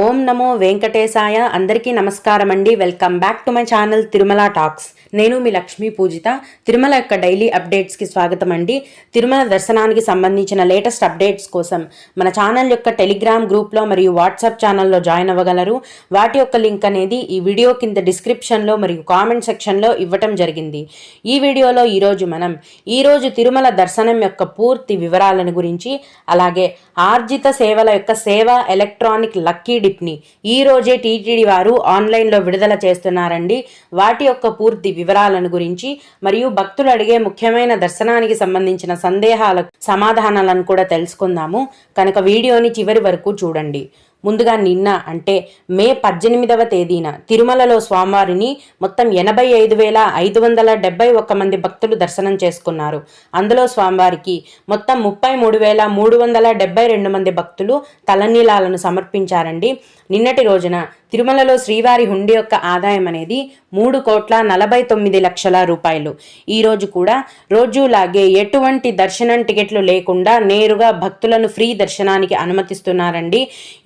ఓం నమో వెంకటేశాయ. అందరికీ నమస్కారం అండి. Welcome back to my channel Tirumala talks. నేను మీ లక్ష్మీ పూజిత. తిరుమల యొక్క డైలీ అప్డేట్స్కి స్వాగతం అండి. తిరుమల దర్శనానికి సంబంధించిన లేటెస్ట్ అప్డేట్స్ కోసం మన ఛానల్ యొక్క టెలిగ్రామ్ గ్రూప్లో మరియు వాట్సాప్ ఛానల్లో జాయిన్ అవ్వగలరు. వాటి యొక్క లింక్ అనేది ఈ వీడియో కింద డిస్క్రిప్షన్లో మరియు కామెంట్ సెక్షన్లో ఇవ్వటం జరిగింది. ఈ వీడియోలో ఈరోజు తిరుమల దర్శనం యొక్క పూర్తి వివరాలను గురించి, అలాగే ఆర్జిత సేవల యొక్క సేవా ఎలక్ట్రానిక్ లక్కీ డిప్ని ఈ రోజే టీటీడీ వారు ఆన్లైన్లో విడుదల చేస్తున్నారండి. వాటి యొక్క పూర్తి వివరాలను గురించి మరియు భక్తులు అడిగే ముఖ్యమైన దర్శనానికి సంబంధించిన సందేహాలకు సమాధానాలను కూడా తెలుసుకుందాము. కనుక వీడియోని చివరి వరకు చూడండి. ముందుగా నిన్న అంటే మే 18వ తేదీన తిరుమలలో స్వామివారిని మొత్తం 85,571 మంది భక్తులు దర్శనం చేసుకున్నారు. అందులో స్వామివారికి మొత్తం 33,372 మంది భక్తులు తలనీలాలను సమర్పించారండి. నిన్నటి రోజున తిరుమలలో శ్రీవారి హుండీ యొక్క ఆదాయం అనేది 3,49,00,000 రూపాయలు. ఈరోజు కూడా రోజులాగే ఎటువంటి దర్శనం టికెట్లు లేకుండా నేరుగా భక్తులను ఫ్రీ దర్శనానికి అనుమతిస్తున్నారండి.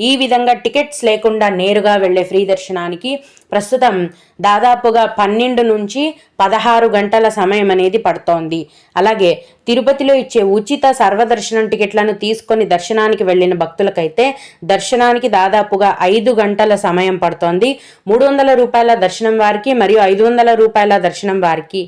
ఈ విధంగా టికెట్స్ లేకుండా నేరుగా వెళ్లే ఫ్రీ దర్శనానికి ప్రస్తుతం దాదాపుగా 12 నుంచి 16 గంటల సమయం అనేది పడుతోంది. అలాగే తిరుపతిలో ఇచ్చే ఉచిత సర్వదర్శనం టికెట్లను తీసుకొని దర్శనానికి వెళ్లిన భక్తులకైతే దర్శనానికి దాదాపుగా 5 గంటల సమయం పడుతోంది. 300 రూపాయల దర్శనం వారికి మరియు 500 రూపాయల దర్శనం వారికి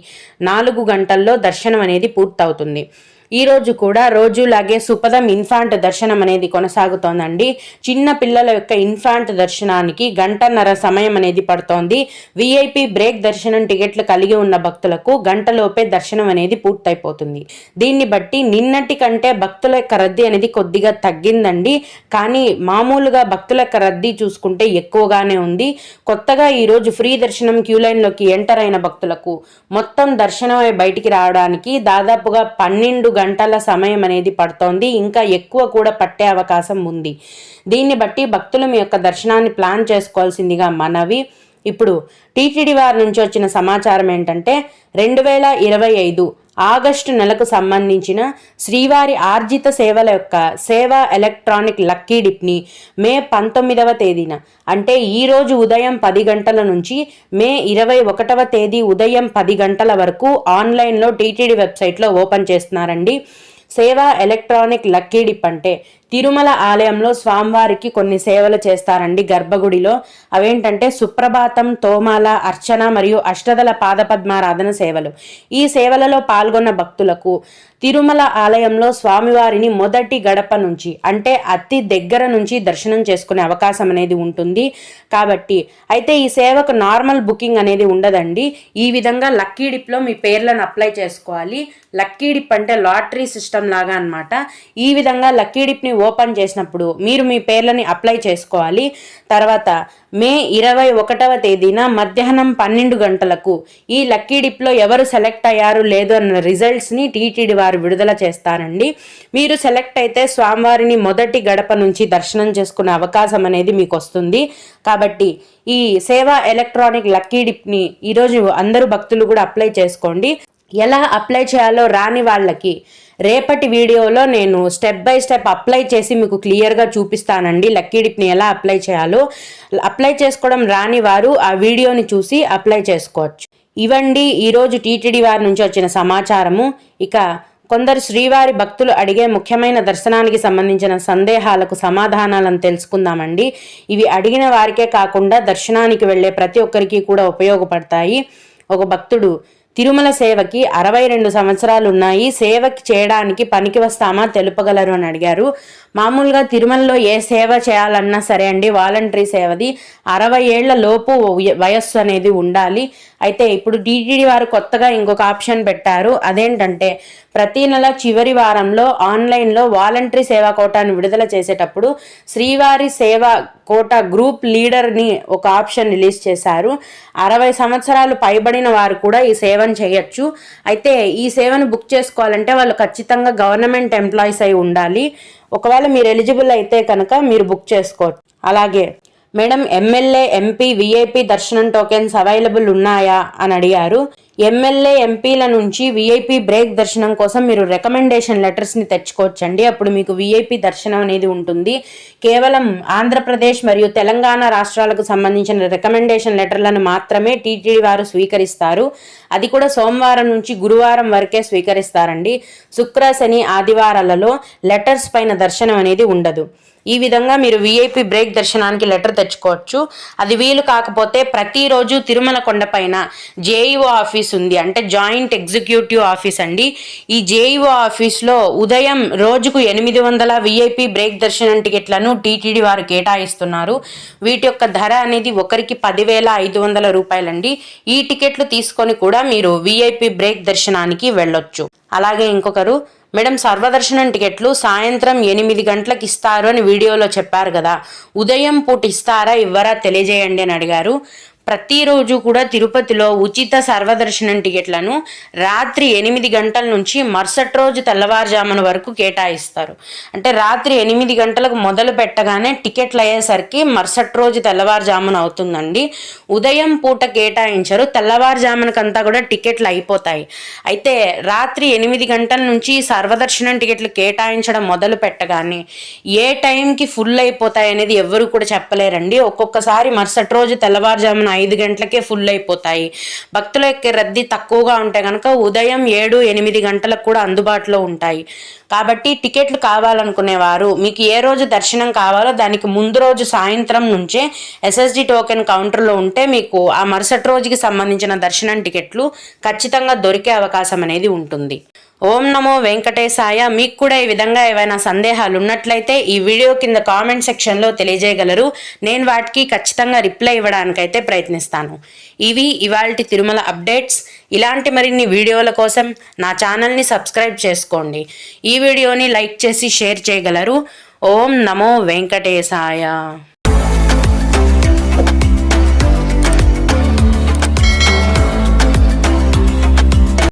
4 గంటల్లో దర్శనం అనేది పూర్తవుతుంది. ఈ రోజు కూడా రోజులాగే సుపదం ఇన్ఫాంట్ దర్శనం అనేది కొనసాగుతోందండి. చిన్న పిల్లల యొక్క ఇన్ఫాంట్ దర్శనానికి 1:30 సమయం అనేది పడుతోంది. విఐపి బ్రేక్ దర్శనం టికెట్లు కలిగి ఉన్న భక్తులకు గంటలోపే దర్శనం అనేది పూర్తయిపోతుంది. దీన్ని బట్టి నిన్నటి కంటే భక్తుల యొక్క రద్దీ అనేది కొద్దిగా తగ్గిందండి. కానీ మామూలుగా భక్తుల యొక్క రద్దీ చూసుకుంటే ఎక్కువగానే ఉంది. కొత్తగా ఈరోజు ఫ్రీ దర్శనం క్యూ లైన్లోకి ఎంటర్ అయిన భక్తులకు మొత్తం దర్శనమై బయటికి రావడానికి దాదాపుగా 12 గంటల సమయం అనేది పడుతోంది. ఇంకా ఎక్కువ కూడా పట్టే అవకాశం ఉంది. దీన్ని బట్టి భక్తులు మీ యొక్క దర్శనాన్ని ప్లాన్ చేసుకోవాల్సిందిగా మనవి. ఇప్పుడు టీటీడీ వారి నుంచి వచ్చిన సమాచారం ఏంటంటే 2025 ఆగస్టు నెలకు సంబంధించిన శ్రీవారి ఆర్జిత సేవల యొక్క సేవా ఎలక్ట్రానిక్ లక్కీ డిప్ని మే 19వ తేదీన అంటే ఈరోజు ఉదయం 10 గంటల నుంచి మే 21వ తేదీ ఉదయం 10 గంటల వరకు ఆన్లైన్లో టీటీడీ వెబ్సైట్లో ఓపెన్ చేస్తున్నారండి. సేవా ఎలక్ట్రానిక్ లక్కీ డిప్ అంటే తిరుమల ఆలయంలో స్వామివారికి కొన్ని సేవలు చేస్తారండి గర్భగుడిలో. అవేంటంటే సుప్రభాతం, తోమాల, అర్చన మరియు అష్టదళ పాదపద్మారాధన సేవలు. ఈ సేవలలో పాల్గొన్న భక్తులకు తిరుమల ఆలయంలో స్వామివారిని మొదటి గడప నుంచి అంటే అతి దగ్గర నుంచి దర్శనం చేసుకునే అవకాశం అనేది ఉంటుంది. కాబట్టి అయితే ఈ సేవకు నార్మల్ బుకింగ్ అనేది ఉండదండి. ఈ విధంగా లక్కీ డిప్లో మీ పేర్లను అప్లై చేసుకోవాలి. లక్కీ డిప్ అంటే లాటరీ సిస్టమ్ లాగా అన్నమాట. ఈ విధంగా లక్కీ డిప్ని ఓపెన్ చేసినప్పుడు మీరు మీ పేర్లని అప్లై చేసుకోవాలి. తర్వాత మే 21వ తేదీన మధ్యాహ్నం 12 గంటలకు ఈ లక్కీ డిప్లో ఎవరు సెలెక్ట్ అయ్యారు లేదు అన్న రిజల్ట్స్ని టీటీడీ వారు విడుదల చేస్తారండి. మీరు సెలెక్ట్ అయితే స్వామివారిని మొదటి గడప నుంచి దర్శనం చేసుకునే అవకాశం అనేది మీకు వస్తుంది. కాబట్టి ఈ సేవా ఎలక్ట్రానిక్ లక్కీ డిప్ని ఈరోజు అందరూ భక్తులు కూడా అప్లై చేసుకోండి. ఎలా అప్లై చేయాలో రాని వాళ్ళకి రేపటి వీడియోలో నేను స్టెప్ బై స్టెప్ అప్లై చేసి మీకు క్లియర్గా చూపిస్తానండి. లక్కీ డిప్ని ఎలా అప్లై చేయాలో. అప్లై చేసుకోవడం రాని వారు ఆ వీడియోని చూసి అప్లై చేసుకోవచ్చు. ఇవండి ఈరోజు టీటీడీ వారి నుంచి వచ్చిన సమాచారము. ఇక కొందరు శ్రీవారి భక్తులు అడిగే ముఖ్యమైన దర్శనానికి సంబంధించిన సందేహాలకు సమాధానాలను తెలుసుకుందామండి. ఇవి అడిగిన వారికే కాకుండా దర్శనానికి వెళ్ళే ప్రతి ఒక్కరికి కూడా ఉపయోగపడతాయి. ఒక భక్తుడు తిరుమల సేవకి 62 సంవత్సరాలు ఉన్నాయి, సేవకి చేయడానికి పనికి వస్తామా తెలుపగలరు అని అడిగారు. మామూలుగా తిరుమలలో ఏ సేవ చేయాలన్నా సరే అండి, వాలంటరీ సేవది 60 ఏళ్ల లోపు వయస్సు అనేది ఉండాలి. అయితే ఇప్పుడు టీటీడీ వారు కొత్తగా ఇంకొక ఆప్షన్ పెట్టారు. అదేంటంటే ప్రతి నెల చివరి వారంలో ఆన్లైన్లో వాలంటరీ సేవా కోటాను విడుదల చేసేటప్పుడు శ్రీవారి సేవా కోటా గ్రూప్ లీడర్ని ఒక ఆప్షన్ రిలీజ్ చేశారు. 60 సంవత్సరాలు పైబడిన వారు కూడా ఈ సేవను చేయొచ్చు. అయితే ఈ సేవను బుక్ చేసుకోవాలంటే వాళ్ళు ఖచ్చితంగా గవర్నమెంట్ ఎంప్లాయీస్ అయి ఉండాలి. ఒకవేళ మీరు ఎలిజిబుల్ అయితే కనుక మీరు బుక్ చేసుకోవచ్చు. అలాగే మేడం ఎమ్మెల్యే ఎంపీ విఐపి దర్శనం టోకెన్స్ అవైలబుల్ ఉన్నాయా అని అడిగారు. ఎమ్మెల్యే ఎంపీల నుంచి విఐపి బ్రేక్ దర్శనం కోసం మీరు రికమెండేషన్ లెటర్స్ని తెచ్చుకోవచ్చండి. అప్పుడు మీకు విఐపి దర్శనం అనేది ఉంటుంది. కేవలం ఆంధ్రప్రదేశ్ మరియు తెలంగాణ రాష్ట్రాలకు సంబంధించిన రికమెండేషన్ లెటర్లను మాత్రమే టీటీడీ వారు స్వీకరిస్తారు. అది కూడా సోమవారం నుంచి గురువారం వరకే స్వీకరిస్తారండి. శుక్ర, శని, ఆదివారాలలో లెటర్స్ పైన దర్శనం అనేది ఉండదు. ఈ విధంగా మీరు విఐపి బ్రేక్ దర్శనానికి లెటర్ తెచ్చుకోవచ్చు. అది వీలు కాకపోతే ప్రతిరోజు తిరుమల కొండపైన జేఈఓ ఆఫీస్ ఉంది, అంటే జాయింట్ ఎగ్జిక్యూటివ్ ఆఫీస్ అండి. ఈ జేఈఓ ఆఫీస్లో ఉదయం రోజుకు 800 విఐపి బ్రేక్ దర్శనం టికెట్లను టీటీడీ వారు కేటాయిస్తున్నారు. వీటి యొక్క ధర అనేది ఒకరికి 10,500 రూపాయలండి. ఈ టికెట్లు తీసుకొని కూడా మీరు విఐపి బ్రేక్ దర్శనానికి వెళ్ళొచ్చు. అలాగే ఇంకొకరు, మేడం సర్వదర్శనం టికెట్లు సాయంత్రం 8 గంటలకు ఇస్తారు అని వీడియోలో చెప్పారు కదా, ఉదయం పూట ఇస్తారా ఇవ్వరా తెలియజేయండి అని అడిగారు. ప్రతిరోజు కూడా తిరుపతిలో ఉచిత సర్వదర్శనం టికెట్లను రాత్రి 8 గంటల నుంచి మరుసటి రోజు తెల్లవారుజామున వరకు కేటాయిస్తారు. అంటే రాత్రి 8 గంటలకు మొదలు పెట్టగానే టికెట్లు అయ్యేసరికి మరుసటి రోజు తెల్లవారుజామున అవుతుందండి. ఉదయం పూట కేటాయించరు, తెల్లవారుజామునకంతా కూడా టికెట్లు అయిపోతాయి. అయితే రాత్రి 8 గంటల నుంచి సర్వదర్శనం టికెట్లు కేటాయించడం మొదలు పెట్టగానే ఏ టైంకి ఫుల్ అయిపోతాయి అనేది ఎవరు కూడా చెప్పలేరండి. ఒక్కొక్కసారి మరుసటి రోజు తెల్లవారుజామున 5 గంటలకే ఫుల్ అయిపోతాయి. భక్తుల యొక్క రద్దీ తక్కువగా ఉంటే కనుక ఉదయం 7-8 గంటలకు కూడా అందుబాటులో ఉంటాయి. కాబట్టి టికెట్లు కావాలనుకునేవారు మీకు ఏ రోజు దర్శనం కావాలో దానికి ముందు రోజు సాయంత్రం నుంచే ఎస్ఎస్డి టోకెన్ కౌంటర్లో ఉంటే మీకు ఆ మరుసటి రోజుకి సంబంధించిన దర్శనం టికెట్లు ఖచ్చితంగా దొరికే అవకాశం అనేది ఉంటుంది. ఓం నమో వెంకటేశాయ. మీకు కూడా ఈ విధంగా ఏవైనా సందేహాలు ఉన్నట్లయితే ఈ వీడియో కింద కామెంట్ సెక్షన్లో తెలియజేయగలరు. నేను వాటికి ఖచ్చితంగా రిప్లై ఇవ్వడానికైతే ప్రయత్నిస్తాను. ఇవి ఇవాల్టి తిరుమల అప్డేట్స్. ఇలాంటి మరిన్ని వీడియోల కోసం నా ఛానల్ని సబ్స్క్రైబ్ చేసుకోండి. ఈ వీడియోని లైక్ చేసి షేర్ చేయగలరు. ఓం నమో వెంకటేశాయ.